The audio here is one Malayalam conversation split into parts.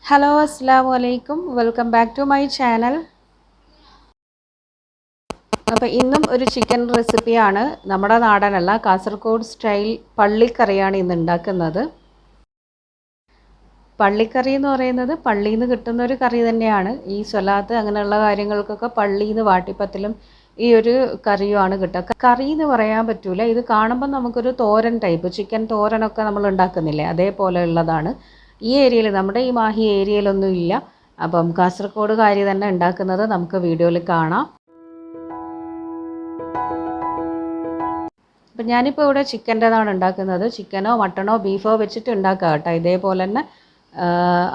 Hello, Assalamu alaikum. Welcome back to my channel. അപ്പോൾ ഇന്നും ഒരു ചിക്കൻ റെസിപ്പിയാണ്. നമ്മുടെ നാടനല്ല, കാസർഗോഡ് സ്റ്റൈൽ പള്ളിക്കറിയാണ് ഇന്ന് ഉണ്ടാക്കുന്നത്. പള്ളിക്കറി എന്ന് പറയുന്നത് പള്ളിയിൽ നിന്ന് കിട്ടുന്ന ഒരു കറി തന്നെയാണ്. ഈ സ്വലാത്ത് അങ്ങനെയുള്ള കാര്യങ്ങൾക്കൊക്കെ പള്ളിയിൽ നിന്ന് വാട്ടിപ്പത്തിലും ഈ ഒരു കറിയുമാണ് കിട്ടുക. കറി എന്ന് പറയാൻ പറ്റൂല, ഇത് കാണുമ്പോൾ നമുക്കൊരു തോരൻ ടൈപ്പ് ചിക്കൻ തോരനൊക്കെ നമ്മൾ ഉണ്ടാക്കുന്നില്ലേ, അതേപോലെ ഉള്ളതാണ്. ഈ ഏരിയയിൽ, നമ്മുടെ ഈ മാഹി ഏരിയയിലൊന്നും ഇല്ല. അപ്പം കാസർഗോഡ് കാരി തന്നെ ഉണ്ടാക്കുന്നത് നമുക്ക് വീഡിയോയിൽ കാണാം. അപ്പം ഞാനിപ്പോൾ ഇവിടെ ചിക്കൻ്റെതാണ് ഉണ്ടാക്കുന്നത്. ചിക്കനോ മട്ടണോ ബീഫോ വെച്ചിട്ട് ഉണ്ടാക്കുക കേട്ടോ, ഇതേപോലെ തന്നെ.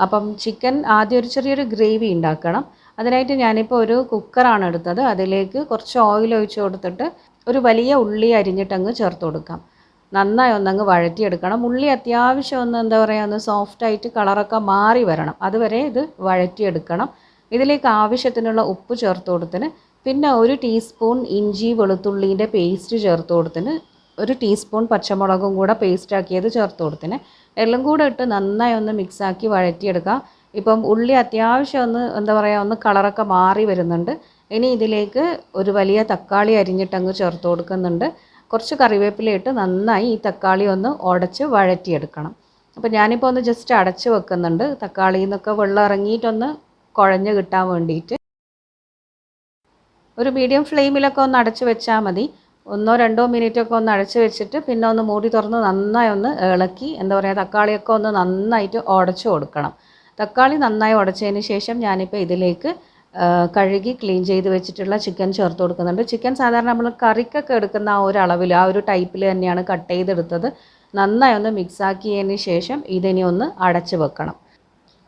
അപ്പം ചിക്കൻ ആദ്യം ഒരു ചെറിയൊരു ഗ്രേവി ഉണ്ടാക്കണം. അതിനായിട്ട് ഞാനിപ്പോൾ ഒരു കുക്കറാണ് എടുത്തത്. അതിലേക്ക് കുറച്ച് ഓയിൽ ഒഴിച്ച് കൊടുത്തിട്ട് ഒരു വലിയ ഉള്ളി അരിഞ്ഞിട്ടങ്ങ് ചേർത്ത് കൊടുക്കാം. നന്നായി ഒന്നങ്ങ് വഴറ്റിയെടുക്കണം. ഉള്ളി അത്യാവശ്യം ഒന്ന് എന്താ പറയുക, ഒന്ന് സോഫ്റ്റായിട്ട് കളറൊക്കെ മാറി വരണം, അതുവരെ ഇത് വഴറ്റിയെടുക്കണം. ഇതിലേക്ക് ആവശ്യത്തിനുള്ള ഉപ്പ് ചേർത്ത് കൊടുത്തിന്, പിന്നെ ഒരു ടീസ്പൂൺ ഇഞ്ചി വെളുത്തുള്ളീൻ്റെ പേസ്റ്റ് ചേർത്ത് കൊടുത്തിന്, ഒരു ടീസ്പൂൺ പച്ചമുളകും കൂടെ പേസ്റ്റാക്കിയത് ചേർത്ത് കൊടുത്തിന്. എല്ലാം കൂടെ ഇട്ട് നന്നായി ഒന്ന് മിക്സാക്കി വഴറ്റിയെടുക്കാം. ഇപ്പം ഉള്ളി അത്യാവശ്യം ഒന്ന് എന്താ പറയുക, ഒന്ന് കളറൊക്കെ മാറി വരുന്നുണ്ട്. ഇനി ഇതിലേക്ക് ഒരു വലിയ തക്കാളി അരിഞ്ഞിട്ടങ്ങ് ചേർത്ത് കൊടുക്കുന്നുണ്ട്. കുറച്ച് കറിവേപ്പില ഇട്ട് നന്നായി ഈ തക്കാളി ഒന്ന് ഉടച്ച് വഴറ്റിയെടുക്കണം. അപ്പോൾ ഞാനിപ്പോൾ ഒന്ന് ജസ്റ്റ് അടച്ച് വെക്കുന്നുണ്ട്, തക്കാളിയിൽ നിന്നൊക്കെ വെള്ളം ഇറങ്ങിയിട്ടൊന്ന് കുഴഞ്ഞ് കിട്ടാൻ വേണ്ടിയിട്ട്. ഒരു മീഡിയം ഫ്ലെയിമിലൊക്കെ ഒന്ന് അടച്ച് വെച്ചാൽ മതി. 1-2 മിനിറ്റൊക്കെ ഒന്ന് അടച്ച് വെച്ചിട്ട് പിന്നെ ഒന്ന് മൂടി തുറന്ന് നന്നായി ഒന്ന് ഇളക്കി എന്താ പറയുക, തക്കാളിയൊക്കെ ഒന്ന് നന്നായിട്ട് ഉടച്ച് കൊടുക്കണം. തക്കാളി നന്നായി ഉടച്ചതിന് ശേഷം ഞാനിപ്പോൾ ഇതിലേക്ക് കഴുകി ക്ലീൻ ചെയ്ത് വെച്ചിട്ടുള്ള ചിക്കൻ ചേർത്ത് കൊടുക്കുന്നുണ്ട്. ചിക്കൻ സാധാരണ നമ്മൾ കറിക്കൊക്കെ എടുക്കുന്ന ആ ഒരു അളവിൽ, ആ ഒരു ടൈപ്പിൽ തന്നെയാണ് കട്ട് ചെയ്തെടുത്തത്. നന്നായി ഒന്ന് മിക്സാക്കിയതിന് ശേഷം ഇതിനെ ഒന്ന് അടച്ച് വെക്കണം.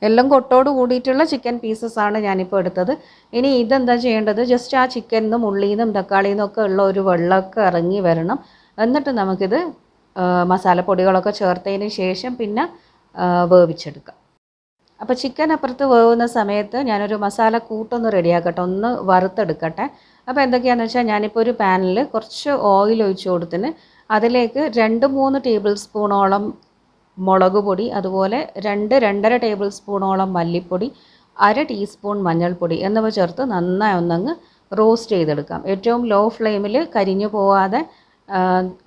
എല്ലാം കൊട്ടോട് കൂടിയിട്ടുള്ള ചിക്കൻ പീസസാണ് ഞാനിപ്പോൾ എടുത്തത്. ഇനി ഇതെന്താ ചെയ്യേണ്ടത്, ജസ്റ്റ് ആ ചിക്കനിൽ നിന്നും ഉള്ളിയിൽ നിന്നും തക്കാളിയിൽ നിന്നൊക്കെ ഉള്ള ഒരു വെള്ളമൊക്കെ ഇറങ്ങി വരണം. എന്നിട്ട് നമുക്കിത് മസാലപ്പൊടികളൊക്കെ ചേർത്തതിന് ശേഷം പിന്നെ വേവിച്ചെടുക്കാം. അപ്പോൾ ചിക്കൻ അപ്പുറത്ത് വേവുന്ന സമയത്ത് ഞാനൊരു മസാല കൂട്ടൊന്ന് റെഡിയാക്കട്ടെ, ഒന്ന് വറുത്തെടുക്കട്ടെ. അപ്പോൾ എന്തൊക്കെയാണെന്ന് വെച്ചാൽ, ഞാനിപ്പോൾ ഒരു പാനിൽ കുറച്ച് ഓയിൽ ഒഴിച്ച് കൊടുത്തിന്, അതിലേക്ക് 2-3 ടേബിൾ സ്പൂണോളം മുളക് പൊടി, അതുപോലെ 2-2.5 ടേബിൾ സ്പൂണോളം മല്ലിപ്പൊടി, 1/2 ടീസ്പൂൺ മഞ്ഞൾപ്പൊടി എന്നിവ ചേർത്ത് നന്നായി ഒന്നങ്ങ് റോസ്റ്റ് ചെയ്തെടുക്കാം. ഏറ്റവും ലോ ഫ്ലെയിമിൽ കരിഞ്ഞു പോവാതെ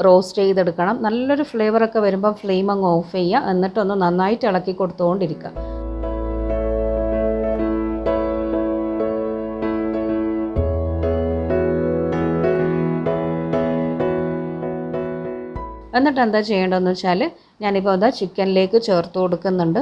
റോസ്റ്റ് ചെയ്തെടുക്കണം. നല്ലൊരു ഫ്ലേവറൊക്കെ വരുമ്പം ഫ്ലെയിം അങ്ങ് ഓഫ് ചെയ്യുക, എന്നിട്ടൊന്ന് നന്നായിട്ട് ഇളക്കി കൊടുത്തുകൊണ്ടിരിക്കുക. എന്നിട്ട് എന്താ ചെയ്യേണ്ടതെന്ന് വെച്ചാൽ, ഞാനിപ്പോൾ എന്താ ചിക്കനിലേക്ക് ചേർത്ത് കൊടുക്കുന്നുണ്ട്.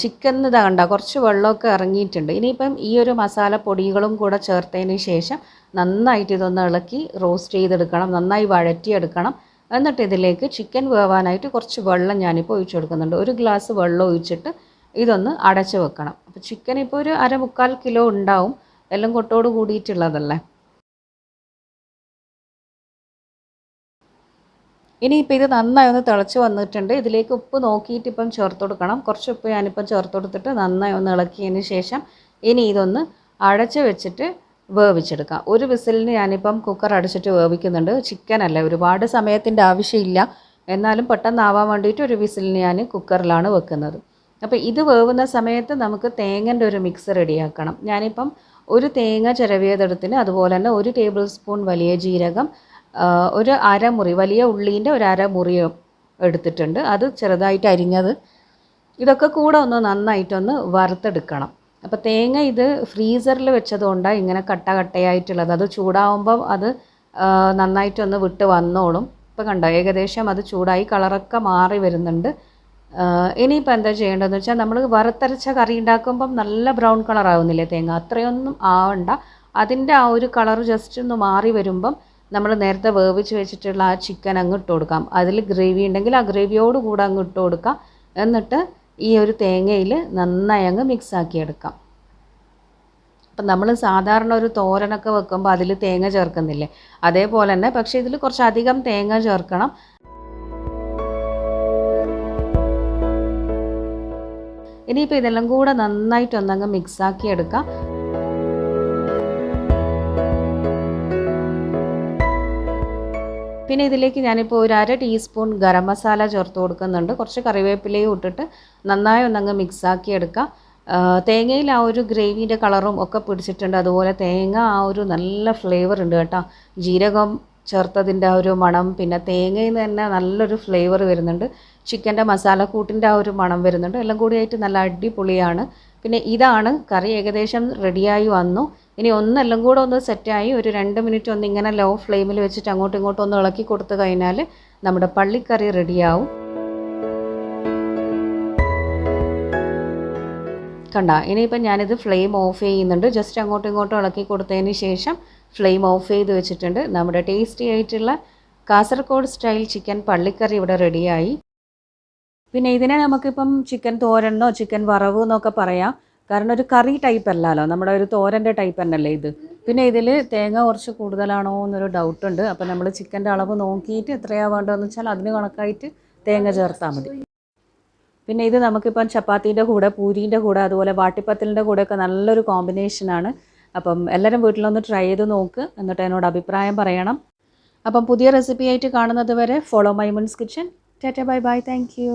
ചിക്കൻ ഇതാ കണ്ട കുറച്ച് വെള്ളമൊക്കെ ഇറങ്ങിയിട്ടുണ്ട്. ഇനിയിപ്പം ഈ ഒരു മസാല പൊടികളും കൂടെ ചേർത്തതിന് ശേഷം നന്നായിട്ട് ഇതൊന്ന് ഇളക്കി റോസ്റ്റ് ചെയ്തെടുക്കണം, നന്നായി വഴറ്റിയെടുക്കണം. എന്നിട്ട് ഇതിലേക്ക് ചിക്കൻ വേവാനായിട്ട് കുറച്ച് വെള്ളം ഞാനിപ്പോൾ ഒഴിച്ച് കൊടുക്കുന്നുണ്ട്. 1 ഗ്ലാസ് വെള്ളം ഒഴിച്ചിട്ട് ഇതൊന്ന് അടച്ച് വെക്കണം. അപ്പോൾ ചിക്കൻ ഇപ്പോൾ ഒരു 1/4 കിലോ ഉണ്ടാവും, എല്ലാം കൊട്ടോട് കൂടിയിട്ടുള്ളതല്ലേ. ഇനിയിപ്പോൾ ഇത് നന്നായി ഒന്ന് തിളച്ച് വന്നിട്ടുണ്ട്. ഇതിലേക്ക് ഉപ്പ് നോക്കിയിട്ട് ഇപ്പം ചേർത്ത് കൊടുക്കണം. കുറച്ച് ഉപ്പ് ഞാനിപ്പം ചേർത്ത് കൊടുത്തിട്ട് നന്നായി ഒന്ന് ഇളക്കിയതിന് ശേഷം ഇനി ഇതൊന്ന് അടച്ച് വെച്ചിട്ട് വേവിച്ചെടുക്കാം. ഒരു വിസിലിന് ഞാനിപ്പം കുക്കർ അടച്ചിട്ട് വേവിക്കുന്നുണ്ട്. ചിക്കനല്ല, ഒരുപാട് സമയത്തിൻ്റെ ആവശ്യമില്ല, എന്നാലും പെട്ടെന്നാവാൻ വേണ്ടിയിട്ട് ഒരു വിസിലിന് ഞാൻ കുക്കറിലാണ് വെക്കുന്നത്. അപ്പോൾ ഇത് വേവുന്ന സമയത്ത് നമുക്ക് തേങ്ങൻ്റെ ഒരു മിക്സ് റെഡിയാക്കണം. ഞാനിപ്പം ഒരു തേങ്ങ ചിരവിയതെടുത്തിന്, അതുപോലെ തന്നെ 1 ടേബിൾ സ്പൂൺ വലിയ ജീരകം, ഒരു അരമുറി വലിയ ഉള്ളീൻ്റെ ഒരു അരമുറി എടുത്തിട്ടുണ്ട്, അത് ചെറുതായിട്ട് അരിഞ്ഞത്. ഇതൊക്കെ കൂടെ ഒന്ന് നന്നായിട്ടൊന്ന് വറുത്തെടുക്കണം. അപ്പോൾ തേങ്ങ ഇത് ഫ്രീസറിൽ വെച്ചതുകൊണ്ടാണ് ഇങ്ങനെ കട്ട കട്ടയായിട്ടുള്ളത്. അത് ചൂടാവുമ്പം അത് നന്നായിട്ടൊന്ന് വിട്ട് വന്നോളും. ഇപ്പോൾ കണ്ടോ, ഏകദേശം അത് ചൂടായി കളറൊക്കെ മാറി വരുന്നുണ്ട്. ഇനിയിപ്പോൾ എന്താ ചെയ്യേണ്ടതെന്ന് വെച്ചാൽ, നമ്മൾ വറുത്തരച്ച കറി ഉണ്ടാക്കുമ്പം നല്ല ബ്രൗൺ കളർ ആവുന്നില്ലേ തേങ്ങ, അത്രയൊന്നും ആവണ്ട. അതിൻ്റെ ആ ഒരു കളർ ജസ്റ്റ് ഒന്ന് മാറി വരുമ്പം നമ്മൾ നേരത്തെ വേവിച്ച് വെച്ചിട്ടുള്ള ആ ചിക്കൻ അങ്ങ് ഇട്ട് കൊടുക്കാം. അതിൽ ഗ്രേവി ഉണ്ടെങ്കിൽ ആ ഗ്രേവിയോട് കൂടെ അങ്ങ് ഇട്ട് കൊടുക്കാം. എന്നിട്ട് ഈ ഒരു തേങ്ങയിൽ നന്നായി അങ്ങ് മിക്സാക്കി എടുക്കാം. അപ്പം നമ്മൾ സാധാരണ ഒരു തോരനൊക്കെ വെക്കുമ്പോൾ അതിൽ തേങ്ങ ചേർക്കുന്നില്ലേ, അതേപോലെ തന്നെ, പക്ഷേ ഇതിൽ കുറച്ചധികം തേങ്ങ ചേർക്കണം. ഇനിയിപ്പോൾ ഇതെല്ലാം കൂടെ നന്നായിട്ടൊന്നങ്ങ് മിക്സാക്കി എടുക്കാം. പിന്നെ ഇതിലേക്ക് ഞാനിപ്പോൾ ഒരു 1/2 ടീസ്പൂൺ ഗരം മസാല ചേർത്ത് കൊടുക്കുന്നുണ്ട്. കുറച്ച് കറിവേപ്പിലയും ഇട്ടിട്ട് നന്നായി ഒന്നങ്ങ് മിക്സാക്കി എടുക്കാം. തേങ്ങയിൽ ആ ഒരു ഗ്രേവിയുടെ കളറും ഒക്കെ പിടിച്ചിട്ടുണ്ട്. അതുപോലെ തേങ്ങ ആ ഒരു നല്ല ഫ്ലേവർ ഉണ്ട് കേട്ടോ. ജീരകം ചേർത്തതിൻ്റെ ആ ഒരു മണം, പിന്നെ തേങ്ങയിൽ നിന്ന് തന്നെ നല്ലൊരു ഫ്ലേവർ വരുന്നുണ്ട്. ചിക്കൻ്റെ മസാലക്കൂട്ടിൻ്റെ ആ ഒരു മണം വരുന്നുണ്ട്. എല്ലാം കൂടിയായിട്ട് നല്ല അടിപൊളിയാണ്. പിന്നെ ഇതാണ് കറി ഏകദേശം റെഡിയായി വന്നു. ഇനി ഒന്നെല്ലാം കൂടെ ഒന്ന് സെറ്റായി ഒരു 2 മിനിറ്റ് ഒന്ന് ഇങ്ങനെ ലോ ഫ്ലെയിമിൽ വെച്ചിട്ട് അങ്ങോട്ടും ഇങ്ങോട്ടും ഒന്ന് ഇളക്കി കൊടുത്തു കഴിഞ്ഞാൽ നമ്മുടെ പള്ളിക്കറി റെഡിയാവും. കണ്ട, ഇനിയിപ്പം ഞാനിത് ഫ്ലെയിം ഓഫ് ചെയ്യുന്നുണ്ട്. ജസ്റ്റ് അങ്ങോട്ടും ഇങ്ങോട്ടും ഇളക്കി കൊടുത്തതിന് ശേഷം ഫ്ലെയിം ഓഫ് ചെയ്ത് വെച്ചിട്ടുണ്ട്. നമ്മുടെ ടേസ്റ്റി ആയിട്ടുള്ള കാസർഗോഡ് സ്റ്റൈൽ ചിക്കൻ പള്ളിക്കറി ഇവിടെ റെഡിയായി. പിന്നെ ഇതിനെ നമുക്കിപ്പം ചിക്കൻ തോരനോ ചിക്കൻ വറവ് എന്നൊക്കെ പറയാം. കാരണം ഒരു കറി ടൈപ്പ് അല്ലല്ലോ, നമ്മുടെ ഒരു തോരൻ്റെ ടൈപ്പ് തന്നെയല്ലേ ഇത്. പിന്നെ ഇതിൽ തേങ്ങ കുറച്ച് കൂടുതലാണോ എന്നൊരു ഡൗട്ടുണ്ട്. അപ്പോൾ നമ്മൾ ചിക്കൻ്റെ അളവ് നോക്കിയിട്ട് എത്രയാണ് വേണ്ടതെന്ന് വെച്ചാൽ അതിന് കണക്കായിട്ട് തേങ്ങ ചേർത്താൽ മതി. പിന്നെ ഇത് നമുക്കിപ്പം ചപ്പാത്തീൻ്റെ കൂടെ, പൂരീൻ്റെ കൂടെ, അതുപോലെ വാട്ടിപ്പത്തലിൻ്റെ കൂടെയൊക്കെ നല്ലൊരു കോമ്പിനേഷനാണ്. അപ്പം എല്ലാവരും വീട്ടിലൊന്ന് ട്രൈ ചെയ്ത് നോക്ക്, എന്നിട്ട് എന്നോട് അഭിപ്രായം പറയണം. അപ്പം പുതിയ റെസിപ്പി ആയിട്ട് കാണുന്നത് വരെ follow Maimoon's kitchen. Ta-ta bye bye, thank U.